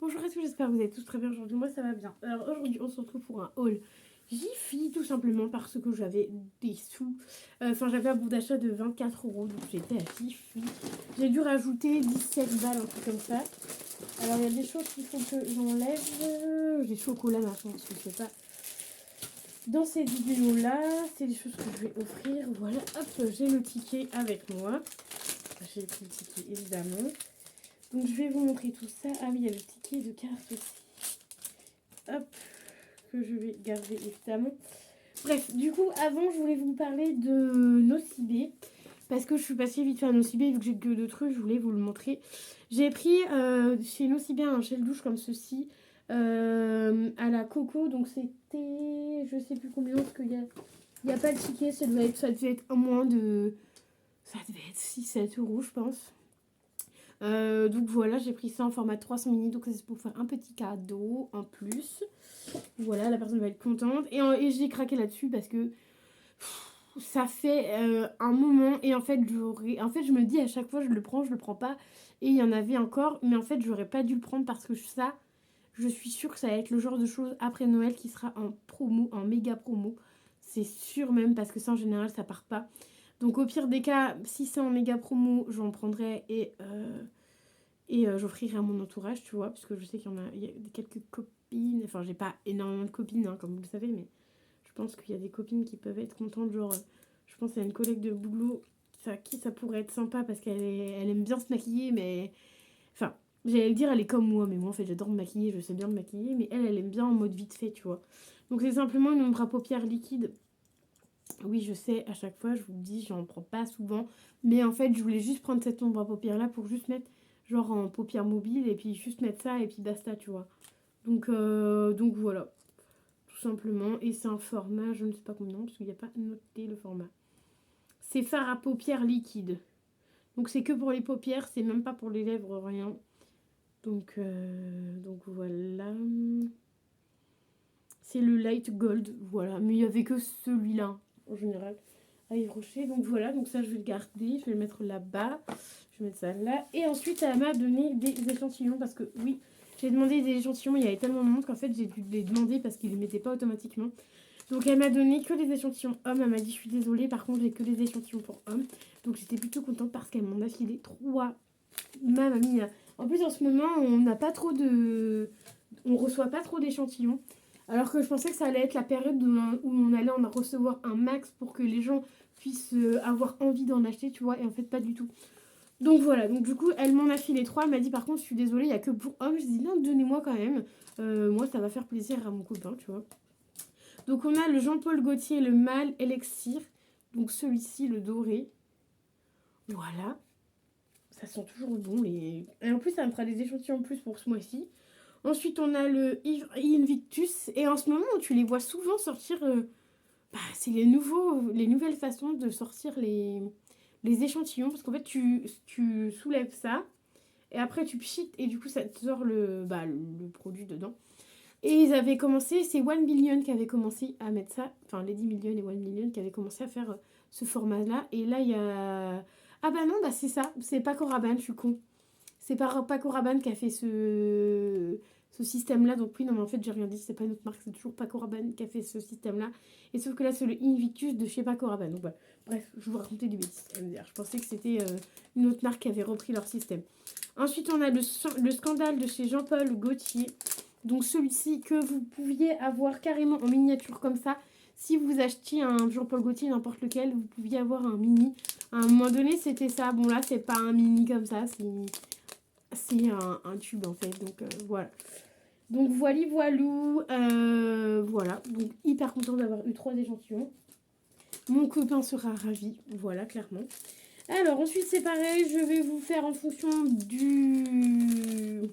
Bonjour à tous, j'espère que vous allez tous très bien aujourd'hui. Moi ça va bien. Alors aujourd'hui on se retrouve pour un haul Jiffy, tout simplement parce que j'avais des sous. Enfin j'avais un bout d'achat de 24 €, donc j'étais à Jiffy. J'ai dû rajouter 17 balles, un truc comme ça. Alors il y a des choses qu'il faut que j'enlève. J'ai chocolat maintenant parce que je sais pas. Dans cette vidéo là, c'est des choses que je vais offrir. Voilà, hop, j'ai le ticket avec moi. J'ai pris le ticket évidemment. Donc je vais vous montrer tout ça. Ah oui, il y a le ticket de carte aussi. Hop, que je vais garder évidemment. Bref, du coup, avant, je voulais vous parler de Nocibé. Parce que je suis passée vite fait à Nocibé, vu que j'ai que deux trucs, je voulais vous le montrer. J'ai pris chez Nocibé un gel douche comme ceci, à la coco. Donc c'était, je sais plus combien, parce qu'il y a pas de ticket, ça devait être un moins de... Ça devait être 6-7 € je pense. Donc voilà, j'ai pris ça en format 300 mini, donc c'est pour faire un petit cadeau en plus. Voilà, la personne va être contente. Et j'ai craqué là-dessus parce que ça fait un moment. Et en fait, je me dis à chaque fois, je le prends pas. Et il y en avait encore, mais en fait, j'aurais pas dû le prendre parce que ça, je suis sûre que ça va être le genre de choses après Noël qui sera en promo, en méga promo. C'est sûr même, parce que ça, en général, ça part pas. Donc au pire des cas, si c'est en méga promo, j'en prendrai et j'offrirai à mon entourage, tu vois, parce que je sais il y a quelques copines, enfin j'ai pas énormément de copines, hein, comme vous le savez, mais je pense qu'il y a des copines qui peuvent être contentes, genre, je pense à une collègue de boulot, qui ça pourrait être sympa, parce elle aime bien se maquiller, mais, enfin, j'allais le dire, elle est comme moi, mais moi en fait j'adore me maquiller, je sais bien me maquiller, mais elle aime bien en mode vite fait, tu vois. Donc c'est simplement une ombre à paupières liquide. Oui, je sais, à chaque fois, je vous le dis, j'en prends pas souvent. Mais en fait, je voulais juste prendre cette ombre à paupières là pour juste mettre genre en paupières mobile et puis juste mettre ça et puis basta, tu vois. Donc voilà, tout simplement. Et c'est un format, je ne sais pas combien, parce qu'il n'y a pas noté le format. C'est fard à paupières liquide. Donc c'est que pour les paupières, c'est même pas pour les lèvres, rien. Donc voilà. C'est le light gold, voilà. Mais il n'y avait que celui-là, en général. À Yves Rocher. Donc voilà, donc ça je vais le garder, je vais le mettre là-bas, je vais mettre ça là. Et ensuite elle m'a donné des échantillons parce que oui, j'ai demandé des échantillons, il y avait tellement de monde qu'en fait j'ai dû les demander parce qu'ils ne les mettaient pas automatiquement. Donc elle m'a donné que des échantillons hommes, elle m'a dit je suis désolée, par contre j'ai que des échantillons pour hommes. Donc j'étais plutôt contente parce qu'elle m'en a filé 3. Ma mamie, en plus en ce moment on n'a pas trop de... On reçoit pas trop d'échantillons. Alors que je pensais que ça allait être la période où on allait en recevoir un max pour que les gens puissent avoir envie d'en acheter, tu vois, et en fait pas du tout. Donc voilà, donc du coup elle m'en a filé 3, elle m'a dit par contre je suis désolée, il n'y a que pour hommes. Je dis non, donnez-moi quand même, moi ça va faire plaisir à mon copain, tu vois. Donc on a le Jean-Paul Gaultier, le mâle élixir, donc celui-ci, le doré. Voilà, ça sent toujours bon, et en plus ça me fera des échantillons en plus pour ce mois-ci. Ensuite, on a le Invictus. Et en ce moment, tu les vois souvent sortir. C'est les nouvelles façons de sortir les échantillons. Parce qu'en fait, tu soulèves ça. Et après, tu pchites. Et du coup, ça te sort le produit dedans. Et ils avaient commencé. C'est One Million qui avait commencé à mettre ça. Enfin, Lady Million et One Million qui avaient commencé à faire ce format-là. Et là, il y a. Ah bah non, bah c'est ça. C'est Paco Rabanne, je suis con. C'est Paco Rabanne qui a fait ce système-là. Donc oui, non, mais en fait, j'ai rien dit. C'est pas une autre marque. C'est toujours Paco Rabanne qui a fait ce système-là. Et sauf que là, c'est le Invictus de chez Paco Rabanne. Donc voilà. Bref, je vous racontais des bêtises. Je pensais que c'était une autre marque qui avait repris leur système. Ensuite, on a le scandale de chez Jean-Paul Gaultier. Donc celui-ci que vous pouviez avoir carrément en miniature comme ça. Si vous achetiez un Jean-Paul Gaultier, n'importe lequel, vous pouviez avoir un mini. À un moment donné, c'était ça. Bon, là, c'est pas un mini comme ça. C'est un tube en fait, donc voilà. Donc voilou, voilà. Donc hyper content d'avoir eu 3 échantillons. Mon copain sera ravi, voilà, clairement. Alors ensuite c'est pareil, je vais vous faire en fonction du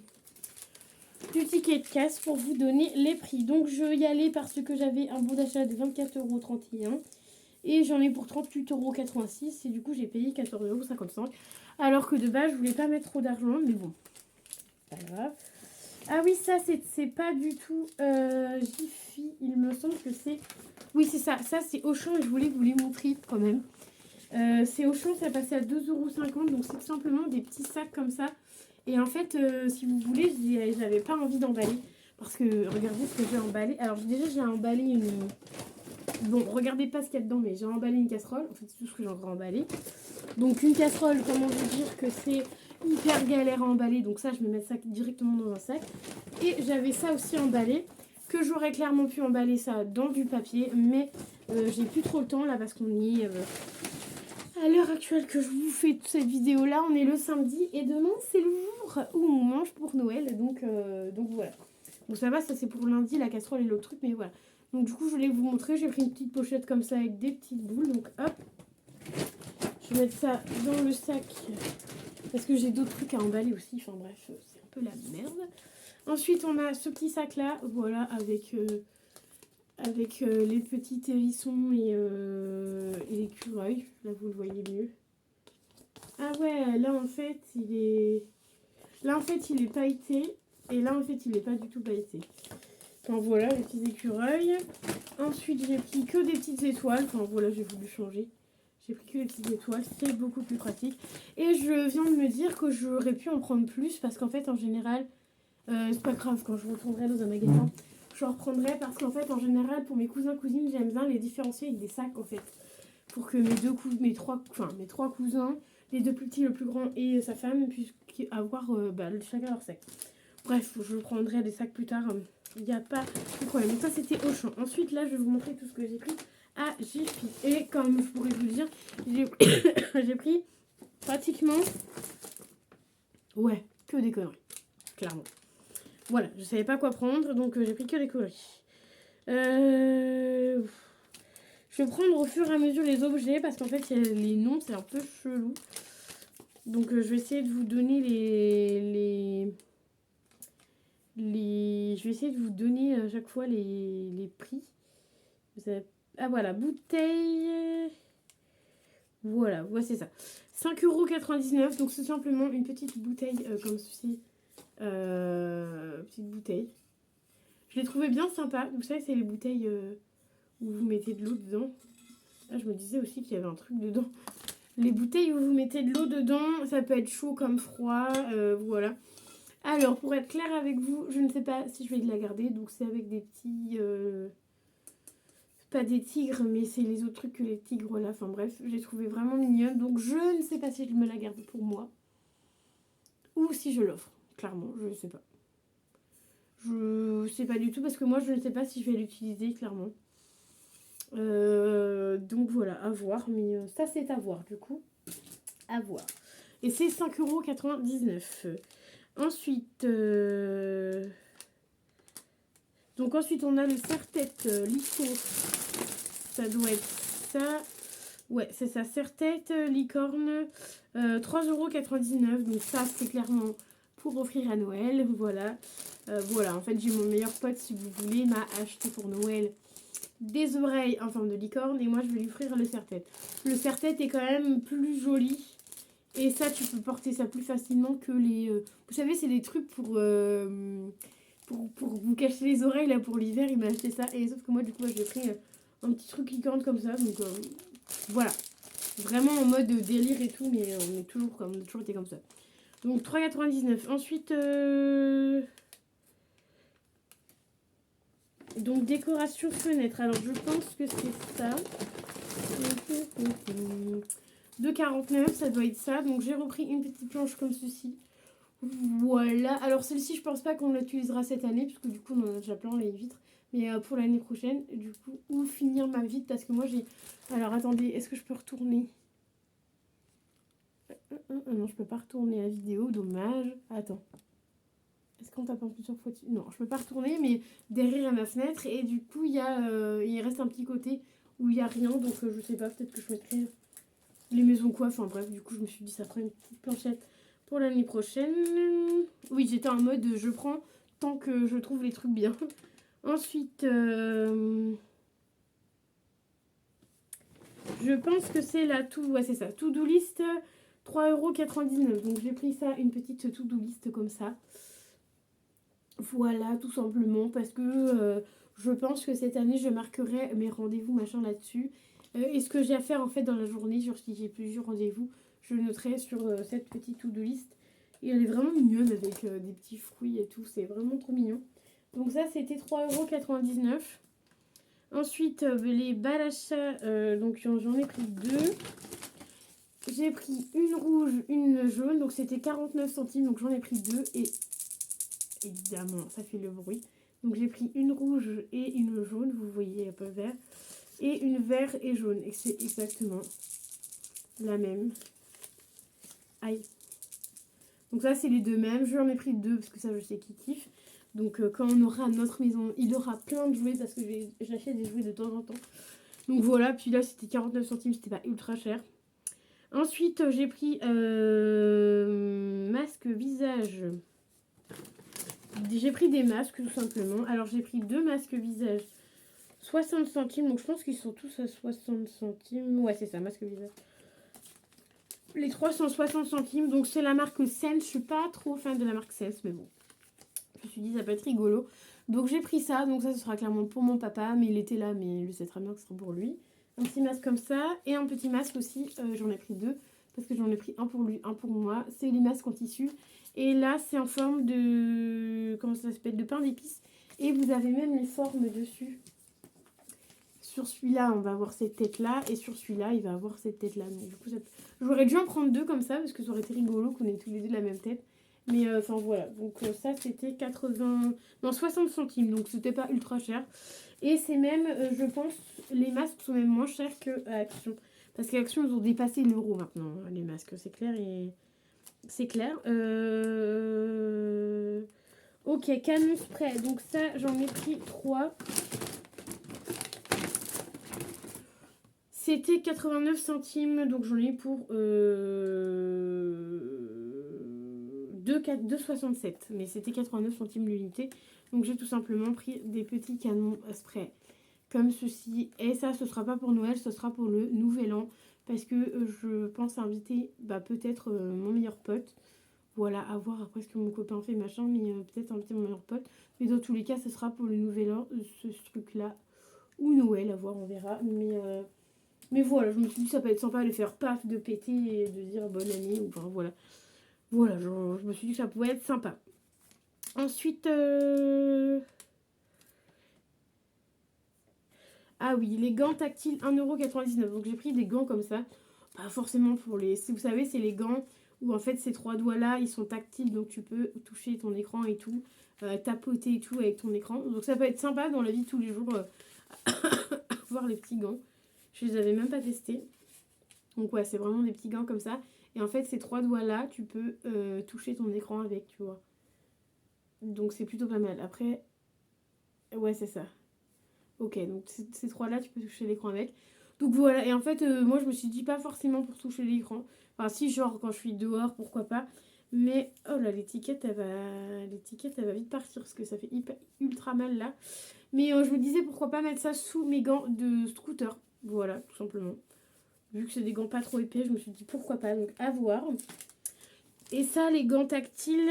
ticket de casse pour vous donner les prix. Donc je vais y aller parce que j'avais un bon d'achat de 24,31 € et j'en ai pour 38,86 € et du coup j'ai payé 14,55 €. Alors que de base je voulais pas mettre trop d'argent, mais bon, pas grave. Ah oui, ça c'est pas du tout Jiffy, il me semble que c'est... Oui, c'est ça, c'est Auchan et je voulais vous les montrer quand même. C'est Auchan, ça passait à 2,50 €, donc c'est tout simplement des petits sacs comme ça. Et en fait, si vous voulez, j'avais pas envie d'emballer. Parce que regardez ce que j'ai emballé. Alors déjà, j'ai emballé une... Bon, regardez pas ce qu'il y a dedans, mais j'ai emballé une casserole. En fait, c'est tout ce que j'ai encore emballé. Donc une casserole, comment vous dire que c'est hyper galère à emballer. Donc ça, je vais mettre ça directement dans un sac. Et j'avais ça aussi emballé. Que j'aurais clairement pu emballer ça dans du papier. Mais j'ai plus trop le temps là parce qu'on y est... à l'heure actuelle que je vous fais toute cette vidéo là, on est le samedi. Et demain, c'est le jour où on mange pour Noël. Donc voilà. Bon, ça va, ça c'est pour lundi, la casserole et l'autre truc. Mais voilà. Donc du coup, je voulais vous montrer. J'ai pris une petite pochette comme ça avec des petites boules. Donc hop. Je vais mettre ça dans le sac parce que j'ai d'autres trucs à emballer aussi. Enfin bref, c'est un peu la merde. Ensuite, on a ce petit sac là, voilà, avec les petits hérissons et l'écureuil. Là, vous le voyez mieux. Ah ouais, là en fait, il est pailleté et là en fait, il est pas du tout pailleté. Enfin voilà, les petits écureuils. Ensuite, j'ai pris que des petites étoiles. Enfin voilà, j'ai voulu changer. J'ai pris que les petites étoiles, c'est beaucoup plus pratique. Et je viens de me dire que j'aurais pu en prendre plus parce qu'en fait, en général, c'est pas grave, quand je retournerai dans un magasin, je reprendrai parce qu'en fait, en général, pour mes cousins, cousines, j'aime bien les différencier avec des sacs en fait. Pour que mes trois cousins, les deux plus petits, le plus grand et sa femme, puissent avoir chacun leur sac. Bref, je prendrai des sacs plus tard, il n'y a pas de problème. Donc ça, c'était Auchan. Ensuite, là, je vais vous montrer tout ce que j'ai pris à Jiffy. Et comme je pourrais vous le dire, j'ai pris pratiquement, ouais, que des conneries, clairement. Voilà, je savais pas quoi prendre, donc j'ai pris que des conneries. Je vais prendre au fur et à mesure les objets, parce qu'en fait, les noms, c'est un peu chelou. Donc je vais essayer de vous donner je vais essayer de vous donner à chaque fois les prix. Ah voilà, bouteille... Voilà, ouais, c'est ça. 5,99 €, donc c'est simplement une petite bouteille comme ceci. Petite bouteille. Je l'ai trouvé bien sympa. Vous savez, c'est les bouteilles où vous mettez de l'eau dedans. Là, je me disais aussi qu'il y avait un truc dedans. Les bouteilles où vous mettez de l'eau dedans, ça peut être chaud comme froid. Voilà. Alors, pour être claire avec vous, je ne sais pas si je vais la garder. Donc, c'est avec des petits... pas des tigres, mais c'est les autres trucs que les tigres là. Enfin bref, j'ai trouvé vraiment mignonne. Donc, je ne sais pas si je me la garde pour moi. Ou si je l'offre. Clairement, je ne sais pas. Je sais pas du tout parce que moi je ne sais pas si je vais l'utiliser clairement. Donc voilà, à voir. Mais ça c'est à voir du coup. À voir. Et c'est 5,99 €. Ensuite, donc ensuite on a le serre-tête Lico. Ça doit être ça. Ouais, c'est ça, serre-tête licorne. 3,99 €. Donc ça c'est clairement pour offrir à Noël. Voilà. Voilà, en fait, j'ai mon meilleur pote, si vous voulez, m'a acheté pour Noël des oreilles en forme de licorne et moi, je vais lui offrir le serre-tête. Le serre-tête est quand même plus joli et ça, tu peux porter ça plus facilement que les... vous savez, c'est des trucs pour vous cacher les oreilles, là, pour l'hiver. Il m'a acheté ça et sauf que moi, du coup, j'ai pris un petit truc licorne comme ça. Donc, voilà. Vraiment en mode délire et tout, mais on a toujours été comme ça. Donc, 3,99 €. Ensuite... donc décoration fenêtre, alors je pense que c'est ça. 2,49 €, ça doit être ça. Donc j'ai repris une petite planche comme ceci. Voilà, alors celle-ci je pense pas qu'on l'utilisera cette année, puisque du coup on en a déjà plein les vitres. Mais pour l'année prochaine, du coup, ou finir ma vitre, parce que moi j'ai... Alors attendez, est-ce que je peux retourner? Non, je peux pas retourner la vidéo, dommage. Attends. Est-ce qu'on tape en plusieurs fois dessus? Non, je peux pas retourner, mais derrière ma fenêtre. Et du coup, il reste un petit côté où il n'y a rien. Donc, je sais pas, peut-être que je mettrai les maisons quoi. Enfin, bref, du coup, je me suis dit, ça ferait une petite planchette pour l'année prochaine. Oui, j'étais en mode, je prends tant que je trouve les trucs bien. Ensuite, je pense que c'est la ouais, c'est ça, to-do list, 3,99 €. Donc, j'ai pris ça, une petite to-do list comme ça. Voilà, tout simplement, parce que je pense que cette année, je marquerai mes rendez-vous, machin, là-dessus. Et ce que j'ai à faire, en fait, dans la journée, sur si j'ai plusieurs rendez-vous, je noterai sur cette petite to-do list. Et elle est vraiment mignonne avec des petits fruits et tout. C'est vraiment trop mignon. Donc ça, c'était 3,99 €. Ensuite, les balles achats, donc j'en ai pris 2. J'ai pris une rouge, une jaune. Donc c'était 49 centimes. Donc j'en ai pris 2. Et évidemment, ça fait le bruit. Donc j'ai pris une rouge et une jaune. Vous voyez un peu vert. Et une vert et jaune. Et c'est exactement la même. Aïe. Donc ça, c'est les deux mêmes. J'en ai pris 2 parce que ça, je sais qu'il kiffe. Donc quand on aura notre maison, il aura plein de jouets parce que j'achète des jouets de temps en temps. Donc voilà, puis là, c'était 49 centimes, c'était pas ultra cher. Ensuite, j'ai pris masque visage. J'ai pris des masques tout simplement. Alors j'ai pris 2 masques visage. 60 centimes, donc je pense qu'ils sont tous à 60 centimes. Ouais, c'est ça, masque visage. Les 3 sont 60 centimes, donc c'est la marque Sense. Je suis pas trop fan de la marque Sense, mais bon. Je me suis dit, ça peut être rigolo. Donc j'ai pris ça, donc ça ce sera clairement pour mon papa, mais il était là, mais lui c'est très bien que ce sera pour lui. Un petit masque comme ça, et un petit masque aussi, j'en ai pris 2, parce que j'en ai pris un pour lui, un pour moi. C'est les masques en tissu, et là c'est en forme de, comment ça s'appelle, de pain d'épices, et vous avez même les formes dessus. Sur celui-là, on va avoir cette tête-là, et sur celui-là, il va avoir cette tête-là. Donc du coup, j'aurais dû en prendre 2 comme ça, parce que ça aurait été rigolo qu'on ait tous les deux la même tête. Mais enfin voilà, donc ça c'était 60 centimes, donc c'était pas ultra cher. Et c'est même, je pense, les masques sont même moins chers que Action. Parce qu'Action, ils ont dépassé l'euro maintenant, hein, les masques, c'est clair. Et c'est clair. Ok, canon spray, donc ça j'en ai pris 3. C'était 89 centimes, donc j'en ai pour 2,67. Mais c'était 89 centimes l'unité. Donc j'ai tout simplement pris des petits canons spray comme ceci. Et ça, ce sera pas pour Noël, ce sera pour le Nouvel An. Parce que je pense inviter peut-être mon meilleur pote. Voilà, à voir après ce que mon copain fait, machin. Mais peut-être inviter mon meilleur pote. Mais dans tous les cas, ce sera pour le Nouvel An, ce truc-là. Ou Noël, à voir, on verra. Mais voilà, je me suis dit ça peut être sympa de faire paf, de péter et de dire bonne année. Ou enfin voilà. Voilà, je me suis dit que ça pouvait être sympa. Ensuite, ah oui, les gants tactiles 1,99 €. Donc j'ai pris des gants comme ça. Pas forcément pour les... Si vous savez, c'est les gants où en fait ces 3 doigts-là, ils sont tactiles. Donc tu peux toucher ton écran et tout. Tapoter et tout avec ton écran. Donc ça peut être sympa dans la vie de tous les jours. Voir les petits gants. Je les avais même pas testés. Donc ouais, c'est vraiment des petits gants comme ça. Et en fait, ces 3 doigts-là, tu peux toucher ton écran avec, tu vois. Donc c'est plutôt pas mal. Après, ouais, c'est ça. Ok, donc ces 3-là, tu peux toucher l'écran avec. Donc voilà, et en fait, moi, je me suis dit pas forcément pour toucher l'écran. Enfin, si, genre, quand je suis dehors, pourquoi pas. Mais, oh là, l'étiquette, elle va vite partir, parce que ça fait ultra mal, là. Mais je me disais, pourquoi pas mettre ça sous mes gants de scooter. Voilà, tout simplement. Vu que c'est des gants pas trop épais, je me suis dit, pourquoi pas. Donc, à voir. Et ça, les gants tactiles,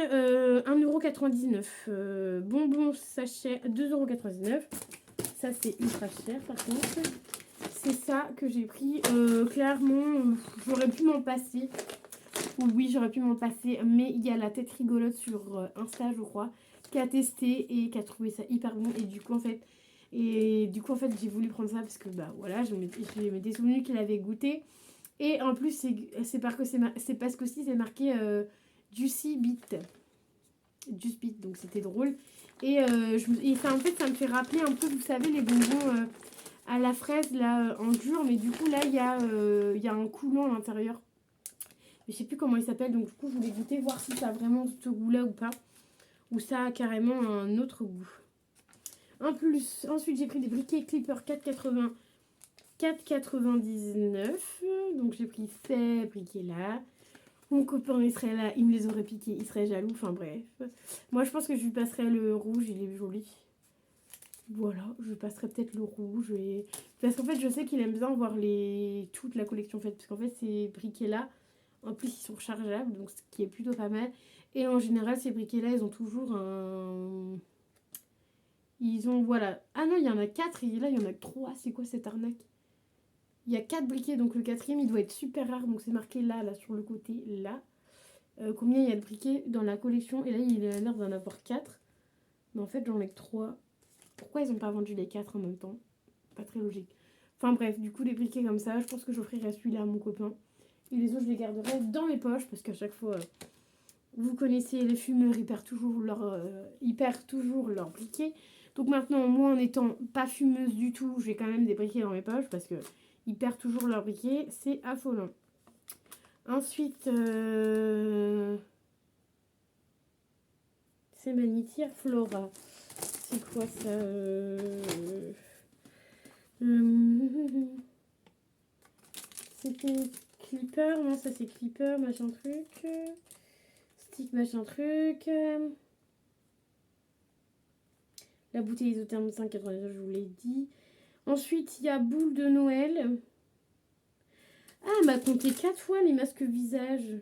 1,99 €. Bonbons sachet, 2,99 €. Ça, c'est ultra cher, par contre. C'est ça que j'ai pris. Clairement, j'aurais pu m'en passer. Oui, j'aurais pu m'en passer. Mais il y a la tête rigolote sur Insta, je crois, qui a testé et qui a trouvé ça hyper bon. Et du coup, en fait, j'ai voulu prendre ça parce que, voilà, je m'étais souvenu qu'il avait goûté. Et en plus, c'est parce que si c'est marqué Juicy Beat. Juicy Beat, donc c'était drôle. Et ça, en fait, ça me fait rappeler un peu, vous savez, les bonbons à la fraise, là, en dur. Mais du coup, là, il y a un coulant à l'intérieur. Mais je sais plus comment il s'appelle. Donc, du coup, je voulais goûter, voir si ça a vraiment ce goût-là ou pas. Ou ça a carrément un autre goût. Ensuite, j'ai pris des briquets Clipper 4,99 €. Donc, j'ai pris ces briquets-là. Mon copain, il serait là, il me les aurait piqués, il serait jaloux, enfin bref. Moi, je pense que je lui passerai le rouge, il est joli. Voilà, je lui passerai peut-être le rouge. Parce qu'en fait, je sais qu'il aime bien voir toute la collection faite. Parce qu'en fait, ces briquets-là, en plus, ils sont rechargeables, donc ce qui est plutôt pas mal. Et en général, ces briquets-là, ils ont toujours un... voilà. Ah non, il y en a 4 et là, il y en a que 3. C'est quoi cette arnaque? Il y a 4 briquets, donc le quatrième, il doit être super rare. Donc c'est marqué là, sur le côté, là. combien il y a de briquets dans la collection. Et là, il a l'air d'en avoir 4. Mais en fait, j'en ai que 3. Pourquoi ils n'ont pas vendu les 4 en même temps? Pas très logique. Enfin bref, du coup, les briquets comme ça, je pense que j'offrirai celui-là à mon copain. Et les autres, je les garderai dans mes poches parce qu'à chaque fois, vous connaissez les fumeurs, ils perdent toujours leur briquet. Donc maintenant, moi, en étant pas fumeuse du tout, j'ai quand même des briquets dans mes poches parce que ils perdent toujours leur briquet. C'est affolant. Ensuite, c'est Manitière Flora. C'est quoi ça C'était Clipper, non ça c'est Clipper, machin truc. Stick, machin truc. La bouteille isotherme 5,99, je vous l'ai dit. Ensuite, il y a Boule de Noël. Ah, elle m'a compté 4 fois les masques visage.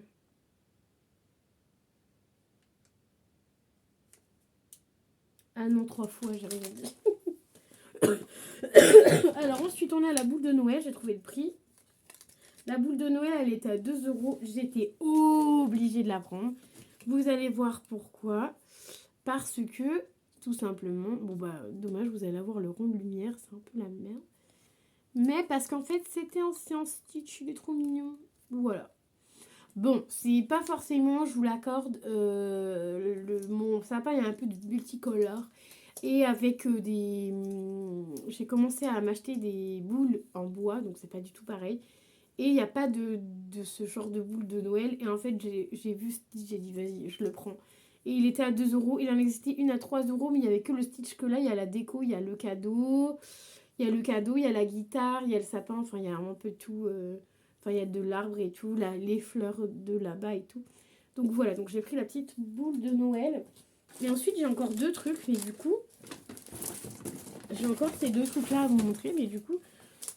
Ah non, 3 fois, j'ai rien dit. Alors ensuite, on a la boule de Noël. J'ai trouvé le prix. La boule de Noël, elle était à 2 €. J'étais obligée de la prendre. Vous allez voir pourquoi. Parce que, tout simplement, bon bah, dommage, vous allez avoir le rond de lumière. C'est un peu la merde. Mais parce qu'en fait, c'était un Stitch. Il est trop mignon. Voilà. Bon, c'est pas forcément, je vous l'accorde, mon sapin, il y a un peu de multicolore. Et avec des... J'ai commencé à m'acheter des boules en bois, donc c'est pas du tout pareil. Et il n'y a pas de ce genre de boules de Noël. Et en fait, j'ai vu Stitch, j'ai dit vas-y, je le prends. Et il était à 2 €. Il en existait une à 3 €, mais il n'y avait que le Stitch que là. Il y a la déco, il y a le cadeau. Il y a le cadeau, il y a la guitare, il y a le sapin. Enfin, il y a un peu tout. Enfin, il y a de l'arbre et tout, les fleurs de là-bas et tout. Donc voilà, donc j'ai pris la petite boule de Noël. Et ensuite, j'ai encore 2 trucs, mais du coup, j'ai encore ces 2 trucs-là à vous montrer, mais du coup,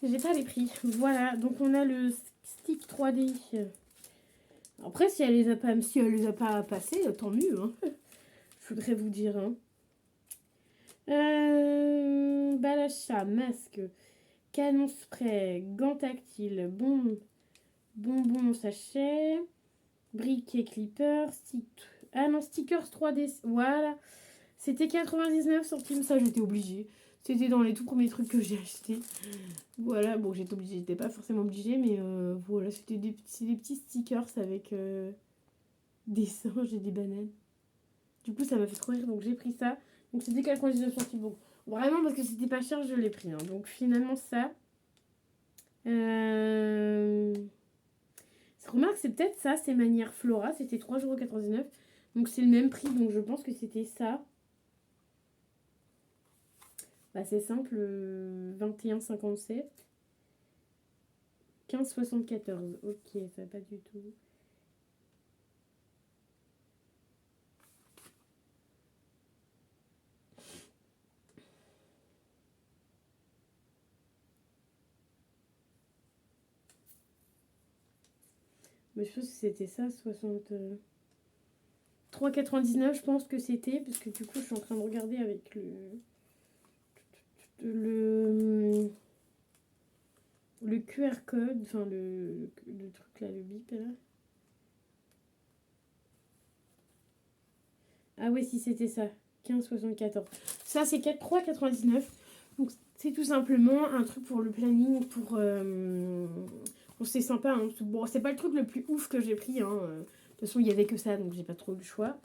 j'ai pas les prix. Voilà, donc on a le stick 3D. Après, si elle les a pas passés, tant mieux, hein. Je voudrais vous dire, hein. Balachat, masque, canon spray, gants tactiles, bonbons sachet, briquet clipper, stickers 3D, voilà. C'était 99 centimes, ça j'étais obligée. C'était dans les tout premiers trucs que j'ai acheté. Voilà, bon j'étais obligée, j'étais pas forcément obligée, mais voilà, c'était des petits stickers avec des singes et des bananes. Du coup ça m'a fait trop rire, donc j'ai pris ça. Donc c'était 99 centimes, donc vraiment parce que c'était pas cher, je l'ai pris. Hein. Donc finalement ça... Remarque, c'est peut-être ça, c'est Manière Flora, c'était 3,99 €. Donc c'est le même prix, donc je pense que c'était ça. Bah c'est simple, 21,57. 15,74. Ok, ça va pas du tout. Mais je pense que c'était ça, 3,99, je pense que c'était, parce que du coup je suis en train de regarder avec le QR code, enfin le truc là, le bip là. Ah oui, si c'était ça, 15,74. Ça c'est 3,99. Donc c'est tout simplement un truc pour le planning, pour... Bon, c'est sympa, hein. Bon, c'est pas le truc le plus ouf que j'ai pris, hein. De toute façon, il y avait que ça, donc j'ai pas trop eu le choix.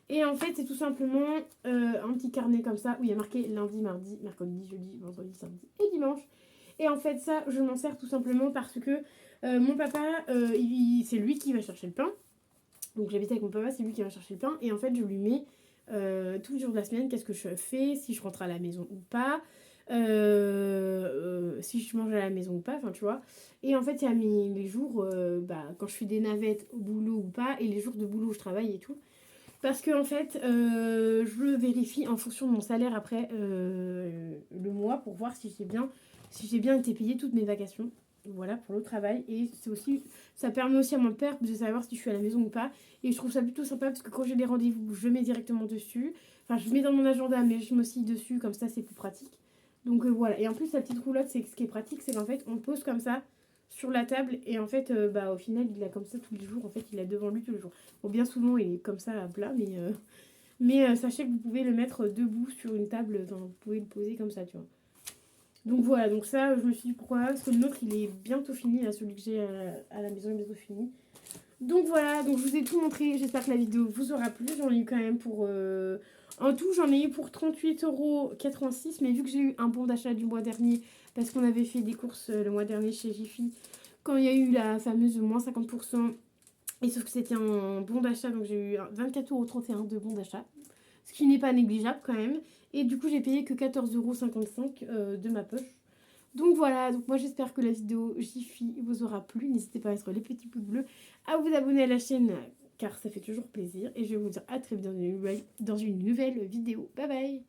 Et en fait, c'est tout simplement un petit carnet comme ça, où il y a marqué lundi, mardi, mercredi, jeudi, vendredi, samedi et dimanche. Et en fait, ça, je m'en sers tout simplement parce que mon papa, c'est lui qui va chercher le pain. Donc j'habite avec mon papa, c'est lui qui va chercher le pain. Et en fait, je lui mets tous les jours de la semaine, qu'est-ce que je fais, si je rentre à la maison ou pas. Si je mange à la maison ou pas, enfin tu vois. Et en fait, il y a les jours, quand je fais des navettes au boulot ou pas, et les jours de boulot où je travaille et tout. Parce que en fait, je vérifie en fonction de mon salaire après le mois pour voir si j'ai bien été payé toutes mes vacations. Voilà, pour le travail. Et c'est aussi, ça permet aussi à mon père de savoir si je suis à la maison ou pas. Et je trouve ça plutôt sympa parce que quand j'ai des rendez-vous, je mets directement dessus. Enfin, je mets dans mon agenda, mais je mets aussi dessus, comme ça c'est plus pratique. Donc voilà. Et en plus, la petite roulotte, ce qui est pratique, c'est qu'en fait, on pose comme ça sur la table. Et en fait, au final, il a comme ça tous les jours. En fait, il a devant lui tous les jours. Bon, bien souvent, il est comme ça à plat, mais sachez que vous pouvez le mettre debout sur une table. Enfin, vous pouvez le poser comme ça, tu vois. Donc voilà, donc ça, je me suis dit pourquoi pas, parce que le nôtre, il est bientôt fini, là, celui que j'ai à la maison est bientôt fini. Donc voilà, donc je vous ai tout montré, j'espère que la vidéo vous aura plu, j'en ai eu quand même pour... En tout, j'en ai eu pour 38,86 €, mais vu que j'ai eu un bon d'achat du mois dernier, parce qu'on avait fait des courses le mois dernier chez Jiffy, quand il y a eu la fameuse moins 50%, et sauf que c'était un bon d'achat, donc j'ai eu 24,31 € de bon d'achat, ce qui n'est pas négligeable quand même. Et du coup, j'ai payé que 14,55 € de ma poche. Donc voilà, donc moi j'espère que la vidéo Jiffy vous aura plu. N'hésitez pas à mettre les petits pouces bleus, à vous abonner à la chaîne car ça fait toujours plaisir. Et je vais vous dire à très vite dans une nouvelle vidéo. Bye bye!